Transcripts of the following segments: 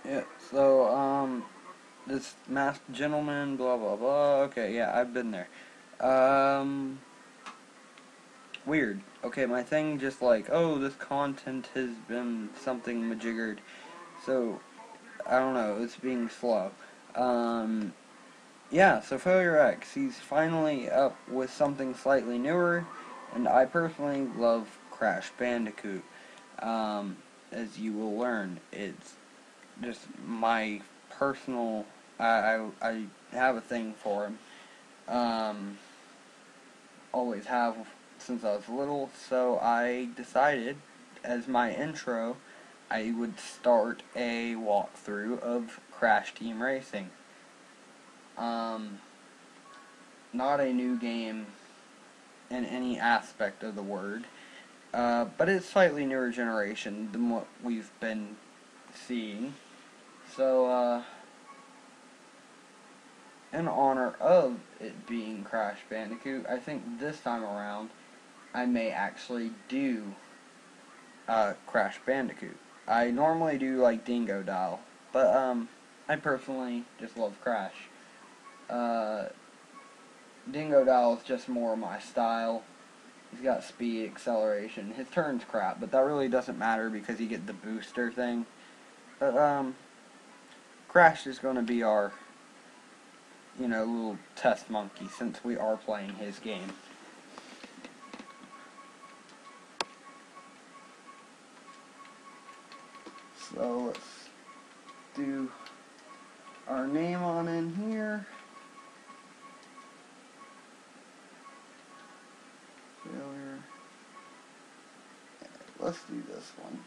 Yeah, so, this masked gentleman, blah, blah, blah. Okay, yeah, I've been there. Um, Weird. Okay, my thing just like, oh, this content has been something majiggered. So, I don't know, it's being slow. Um, yeah, so Failure X, he's finally up with something slightly newer, and I personally love Crash Bandicoot. As you will learn, it's just my personal. I have a thing for him. Um, Always have since I was little. So I decided, as my intro, I would start a walkthrough of Crash Team Racing. Um, Not a new game in any aspect of the word, but it's slightly newer generation than what we've been seeing. So, in honor of it being Crash Bandicoot, I think this time around I may actually do Crash Bandicoot. I normally do like Dingo Dial, but I personally just love Crash. Uh, Dingo Dial is just more my style. He's got speed, acceleration. His turn's crap, but that really doesn't matter because you get the booster thing. But Crash is going to be our, little test monkey since we are playing his game. So let's do our name on in here. Failure. Let's do this one.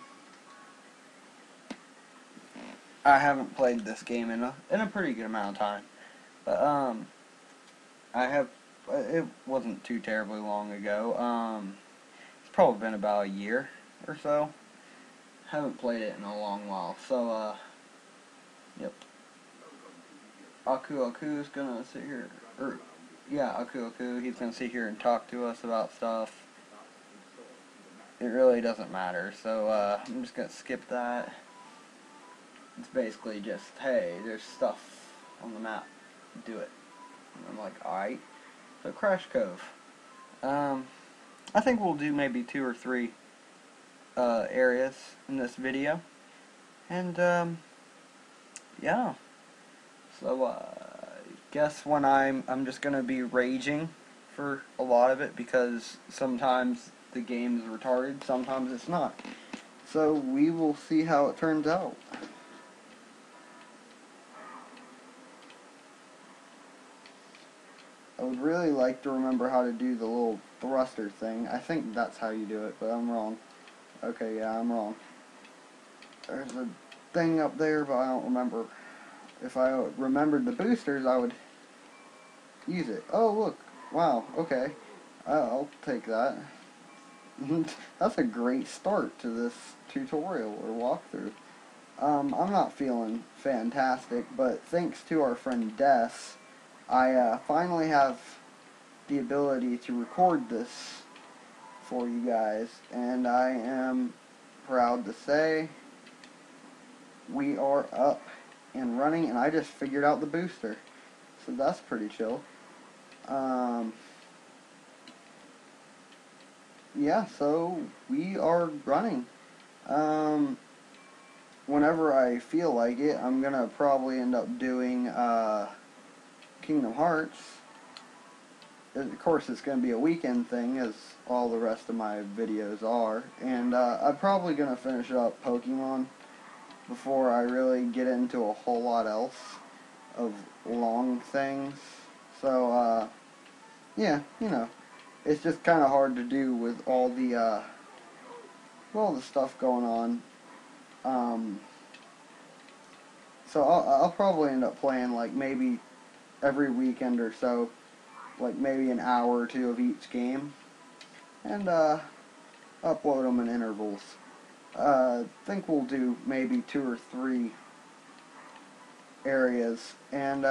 I haven't played this game in a pretty good amount of time, but I have. It wasn't too terribly long ago. It's probably been about a year or so. Haven't played it in a long while. So yep. Aku is gonna sit here, Aku. He's gonna sit here and talk to us about stuff. It really doesn't matter. So I'm just gonna skip that. It's basically just, hey, there's stuff on the map, do it. And I'm like, alright. So Crash Cove. I think we'll do maybe 2 or 3 areas in this video. And yeah. So I guess when I'm just gonna be raging for a lot of it because sometimes the game is retarded, sometimes it's not. So we will see how it turns out. I would really like to remember how to do the little thruster thing. I think that's how you do it, but I'm wrong. Okay, yeah, I'm wrong. There's a thing up there, but I don't remember. If I remembered the boosters, I would use it. Oh, look. Wow, okay. I'll take that. That's a great start to this tutorial or walkthrough. I'm not feeling fantastic, but thanks to our friend Des, I finally have the ability to record this for you guys, and I am proud to say we are up and running, and I just figured out the booster, so that's pretty chill. Yeah, so we are running. Whenever I feel like it, I'm gonna probably end up doing Kingdom Hearts. Of course, it's going to be a weekend thing, as all the rest of my videos are. And I'm probably going to finish up Pokemon before I really get into a whole lot else of long things. So, yeah, it's just kind of hard to do with all the stuff going on. So I'll probably end up playing like maybe every weekend or so, like maybe an hour or 2 of each game, and upload them in intervals. I think we'll do maybe 2 or 3 areas, and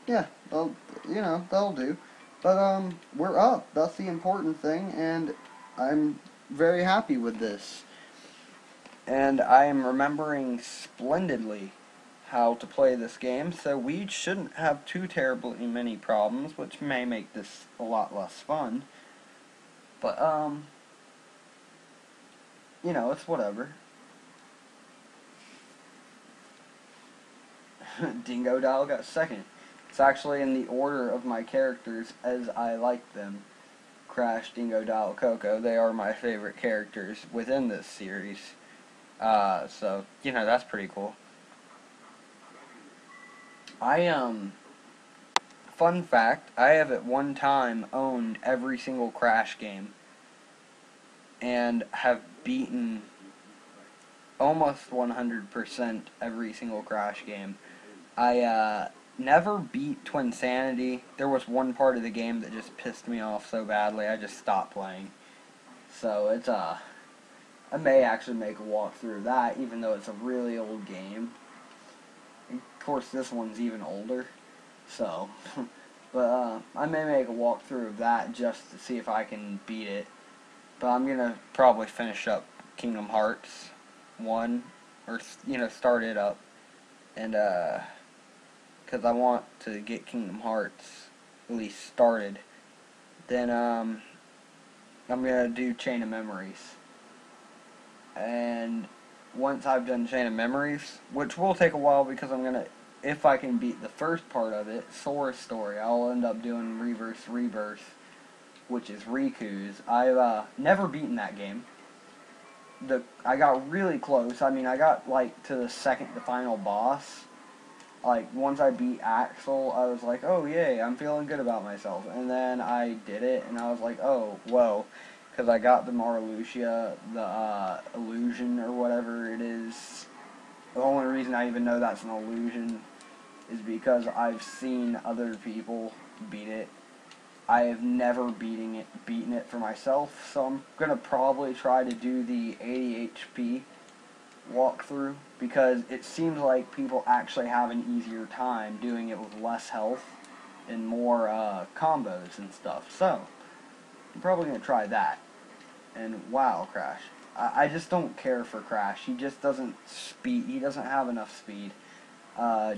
yeah, that'll do. But we're up. That's the important thing, and I'm very happy with this. and I am remembering splendidly how to play this game, so we shouldn't have too terribly many problems, which may make this a lot less fun. But, you know, it's whatever. Dingo Dial got second. It's actually in the order of my characters as I like them. Crash, Dingo Dial, Coco, they are my favorite characters within this series. So, you know, that's pretty cool. Fun fact, I have at one time owned every single Crash game and have beaten almost 100% every single Crash game. I never beat Twinsanity. There was one part of the game that just pissed me off so badly I just stopped playing. So it's I may actually make a walkthrough of that, even though it's a really old game. Of course, this one's even older. So, but I may make a walkthrough of that just to see if I can beat it. But I'm gonna probably finish up Kingdom Hearts 1, or you know, start it up, and because I want to get Kingdom Hearts at least started. Then I'm gonna do Chain of Memories, and once I've done Chain of Memories, which will take a while because I'm gonna, if I can beat the first part of it, Sora's Story, I'll end up doing Reverse Rebirth, which is Riku's. I've never beaten that game. I got really close. I mean, I got like to the final boss. Like once I beat Axel, I was like, "Oh yay, I'm feeling good about myself." And then I did it, and I was like, "Oh whoa," because I got the Marluxia, the illusion or whatever it is. The only reason I even know that's an illusion is because I've seen other people beat it. I have never beaten it for myself, so I'm gonna probably try to do the 80 HP walkthrough because it seems like people actually have an easier time doing it with less health and more combos and stuff. So I'm probably gonna try that. And wow, Crash! I just don't care for Crash. He just doesn't speed. He doesn't have enough speed.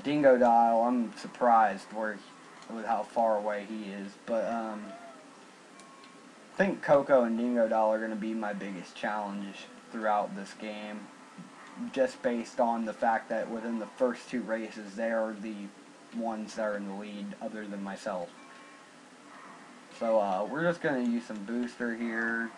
Dingo Dial, I'm surprised with how far away he is, but I think Coco and Dingo Dial are going to be my biggest challenge throughout this game, just based on the fact that within the first two races, they are the ones that are in the lead, other than myself. So we're just going to use some booster here.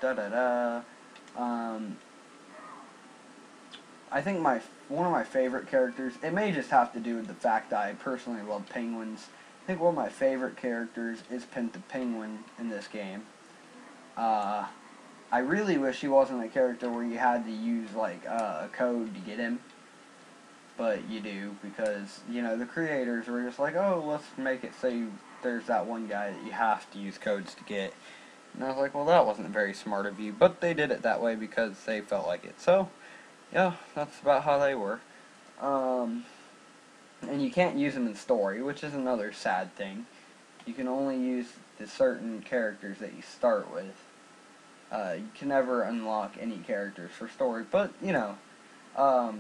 I think one of my favorite characters, it may just have to do with the fact that I personally love penguins. I think one of my favorite characters is Pinta Penguin in this game. I really wish he wasn't a character where you had to use like a code to get him, but you do because, you know, the creators were just like, oh, let's make it so there's that one guy that you have to use codes to get. And I was like, well, that wasn't very smart of you, but they did it that way because they felt like it. So yeah, that's about how they were. And you can't use them in story, which is another sad thing. You can only use the certain characters that you start with. You can never unlock any characters for story, but, you know, I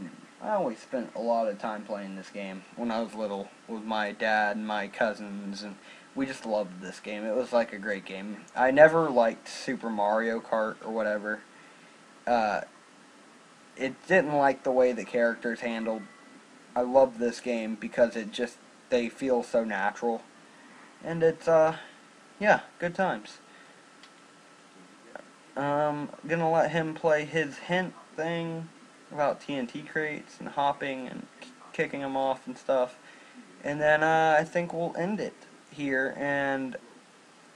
always spent a lot of time playing this game when I was little with my dad and my cousins, and we just loved this game. It was like a great game. I never liked Super Mario Kart or whatever. It didn't like the way the characters handled. I love this game because they feel so natural. And it's, yeah, good times. Gonna let him play his hint thing about TNT crates and hopping and kicking them off and stuff. And then, I think we'll end it here, and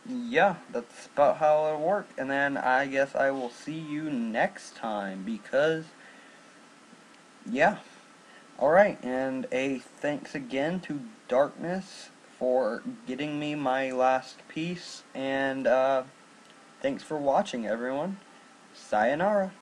yeah, that's about how it'll work. And then I guess I will see you next time because, yeah. Alright, and a thanks again to Darkness for getting me my last piece, and thanks for watching, everyone. Sayonara.